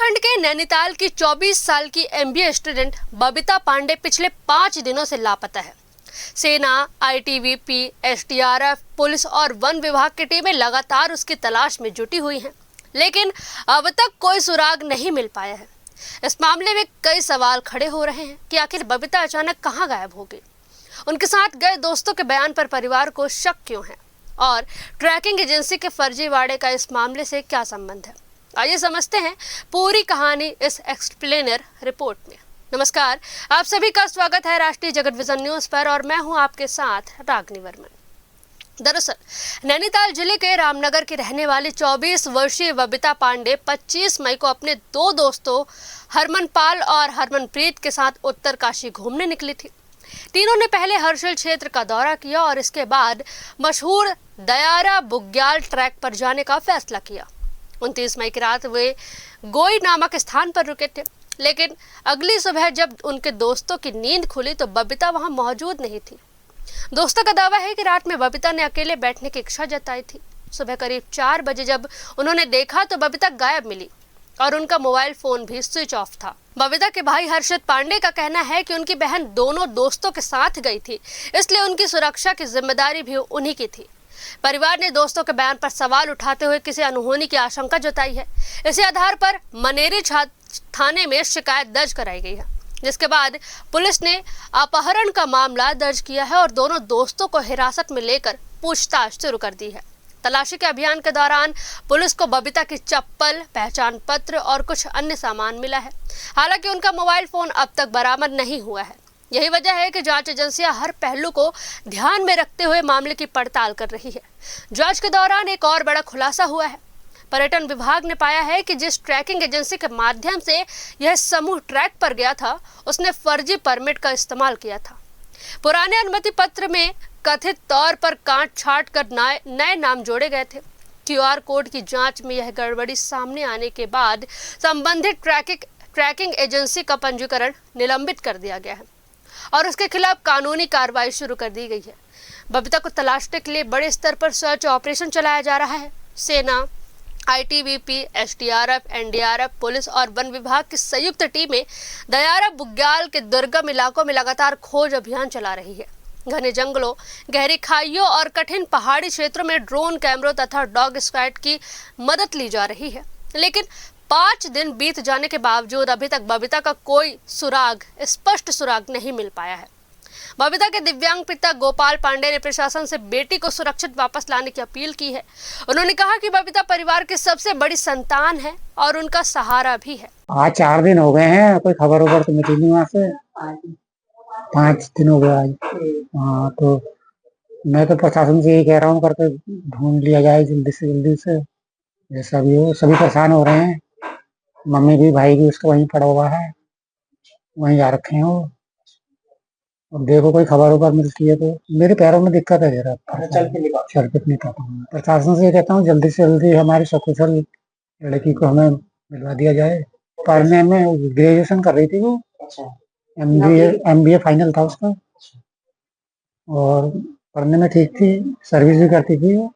उत्तराखंड के नैनीताल की 24 साल की एमबीए स्टूडेंट बबीता पांडे पिछले 5 दिनों से लापता है। सेना, आईटीबीपी, एसडीआरएफ, पुलिस और वन विभाग की टीमें लगातार उसकी तलाश में जुटी हुई हैं, लेकिन अब तक कोई सुराग नहीं मिल पाया है। इस मामले में कई सवाल खड़े हो रहे हैं कि आखिर बबीता अचानक कहां गायब हो गई, उनके साथ गए दोस्तों के बयान पर परिवार को शक क्यों है और ट्रैकिंग एजेंसी के फर्जीवाड़े का इस मामले से क्या संबंध है। आइए समझते हैं पूरी कहानी इस एक्सप्लेनर रिपोर्ट में। नमस्कार, आप सभी का स्वागत है राष्ट्रीय जगत विजन न्यूज पर और मैं हूं आपके साथ रागनी वर्मन। दरअसल नैनीताल जिले के रामनगर की रहने वाली 24 वर्षीय बबीता पांडे 25 मई को अपने दो दोस्तों हरमनपाल और हरमनप्रीत के साथ उत्तरकाशी घूमने निकली थी। तीनों ने पहले हर्षल क्षेत्र का दौरा किया और इसके बाद मशहूर दयारा बुग्याल ट्रैक पर जाने का फैसला किया। 29 मई की रात वे गोई नामक स्थान पर रुके थे, लेकिन अगली सुबह जब उनके दोस्तों की नींद खुली तो बबीता वहां मौजूद नहीं थी। दोस्तों का दावा है कि रात में बबीता ने अकेले बैठने की इच्छा जताई थी। सुबह करीब 4 बजे जब उन्होंने देखा तो बबीता गायब मिली और उनका मोबाइल फोन भी स्विच ऑफ था। बबीता के भाई हर्षित पांडे का कहना है कि उनकी बहन दोनों दोस्तों के साथ गई थी, इसलिए उनकी सुरक्षा की जिम्मेदारी भी उन्हीं की थी। परिवार ने दोस्तों के बयान पर सवाल उठाते हुए किसी अनहोनी की आशंका जताई है। इसी आधार पर मनेरी थाने में शिकायत दर्ज कराई गई है, जिसके बाद पुलिस ने अपहरण का मामला दर्ज किया है और दोनों दोस्तों को हिरासत में लेकर पूछताछ शुरू कर दी है। तलाशी के अभियान के दौरान पुलिस को बबीता की चप्पल, पहचान पत्र और कुछ अन्य सामान मिला है। हालांकि उनका मोबाइल फोन अब तक बरामद नहीं हुआ है। यही वजह है कि जांच एजेंसियां हर पहलू को ध्यान में रखते हुए मामले की पड़ताल कर रही है। जांच के दौरान एक और बड़ा खुलासा हुआ है। पर्यटन विभाग ने पाया है कि जिस ट्रैकिंग एजेंसी के माध्यम से यह समूह ट्रैक पर गया था, उसने फर्जी परमिट का इस्तेमाल किया था। पुराने अनुमति पत्र में कथित तौर पर काट छाट कर नए नाम जोड़े गए थे। क्यूआर कोड की जांच में यह गड़बड़ी सामने आने के बाद संबंधित ट्रैकिंग एजेंसी का पंजीकरण निलंबित कर दिया गया है और उसके खिलाफ कानूनी कार्रवाई शुरू कर दी गई है। बबीता को तलाशने के लिए बड़े स्तर पर सर्च ऑपरेशन चलाया जा रहा है। सेना, आईटीबीपी, एसडीआरएफ, एनडीआरएफ, पुलिस और वन विभाग की संयुक्त टीमें दयारा बुग्याल के दुर्गम इलाकों में लगातार खोज अभियान चला रही है। घने जंगलों, गहरी खाइयों और कठिन पहाड़ी क्षेत्रों में ड्रोन कैमरों तथा डॉग स्क्वाड की मदद ली जा रही है, लेकिन 5 दिन बीत जाने के बावजूद अभी तक बबीता का कोई स्पष्ट सुराग नहीं मिल पाया है। बबीता के दिव्यांग पिता गोपाल पांडे ने प्रशासन से बेटी को सुरक्षित वापस लाने की अपील की है। उन्होंने कहा कि बबीता परिवार की सबसे बड़ी संतान है और उनका सहारा भी है। आज 4 दिन हो गए हैं, कोई खबर उबर तो मिली नहीं वहाँ से। 5 दिन हो गए आज। हाँ, तो मैं तो प्रशासन से यही कह रहा हूँ करके ढूंढ लिया जाए जल्दी से। जैसा भी हो, सभी परेशान हो रहे हैं। मम्मी भी, भाई भी उसका वहीं पड़ा हुआ है, वहीं जा रखे हैं वो। अब देखो कोई खबर उबर मिलती है तो। मेरे पैरों में दिक्कत है जरा, चल फिर नहीं पाता हूँ। प्रशासन से कहता हूँ जल्दी से जल्दी हमारी सकुशल लड़की को हमें मिलवा दिया जाए। पढ़ने में ग्रेजुएशन कर रही थी वो। एमबीए फाइनल था उसका और पढ़ने में ठीक थी, सर्विस भी करती थी,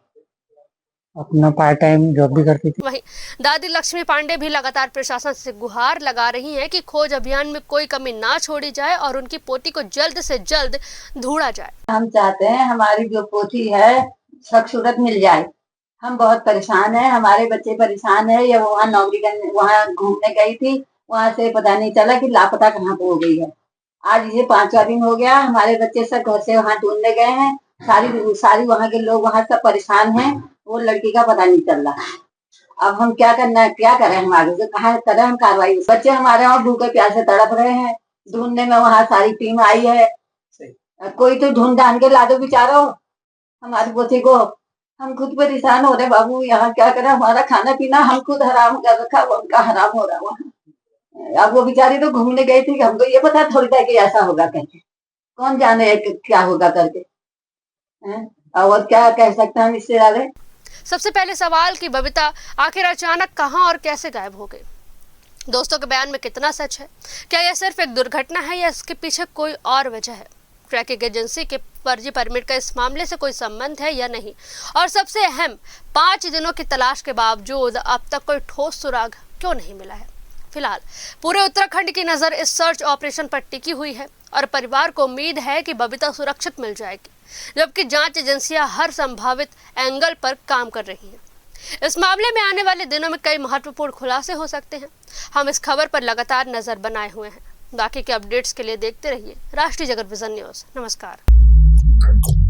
अपना पार्ट टाइम जॉब भी करती थी। वहीं दादी लक्ष्मी पांडे भी लगातार प्रशासन से गुहार लगा रही हैं कि खोज अभियान में कोई कमी ना छोड़ी जाए और उनकी पोती को जल्द से जल्द ढूंढा जाए। हम चाहते हैं हमारी जो पोती है सूरत मिल जाए। हम बहुत परेशान हैं, हमारे बच्चे परेशान है। ये वहाँ नौकरी करने, वहाँ घूमने गई थी, वहाँ से पता नहीं चला कि लापता कहाँ पे हो गई है। आज ये 5वां दिन हो गया। हमारे बच्चे सब घर से वहाँ ढूंढने गए हैं। सारी वहाँ के लोग वहाँ सब परेशान हैं। वो लड़की का पता नहीं चल रहा। अब हम क्या करना है, क्या करें, हम आगे से कहाँ करें हम कार्रवाई। बच्चे हमारे वहाँ भूखे प्यासे तड़प रहे हैं। ढूंढने में वहाँ सारी टीम आई है। कोई तो ढूंढ ढांड के ला दो बेचारो हमारी पोती को। हम खुद परेशान हो रहे बाबू, यहाँ क्या करें। हमारा खाना पीना हम खुद हराम कर रखा, उनका हराम हो रहा वहाँ। अब वो बेचारी तो घूमने गई थी, हमको ये पता थोड़ी था कि ऐसा होगा करके। कौन जाने क्या होगा करके। और क्या कह सकते हैं हम इससे ज्यादा। सबसे पहले सवाल कि बबीता आखिर अचानक कहां और कैसे गायब हो गई। दोस्तों के बयान में कितना सच है? क्या यह सिर्फ एक दुर्घटना है या इसके पीछे कोई और वजह है? ट्रैकिंग एजेंसी के फर्जी परमिट का इस मामले से कोई संबंध है या नहीं? और सबसे अहम, 5 दिनों की तलाश के बावजूद अब तक कोई ठोस सुराग क्यों नहीं मिला है? फिलहाल पूरे उत्तराखंड की नजर इस सर्च ऑपरेशन पर टिकी हुई है और परिवार को उम्मीद है कि बबीता सुरक्षित मिल जाएगी, जबकि जांच एजेंसियां हर संभावित एंगल पर काम कर रही हैं। इस मामले में आने वाले दिनों में कई महत्वपूर्ण खुलासे हो सकते हैं। हम इस खबर पर लगातार नजर बनाए हुए हैं। बाकी के अपडेट्स के लिए देखते रहिए राष्ट्रीय जगत विजन न्यूज। नमस्कार।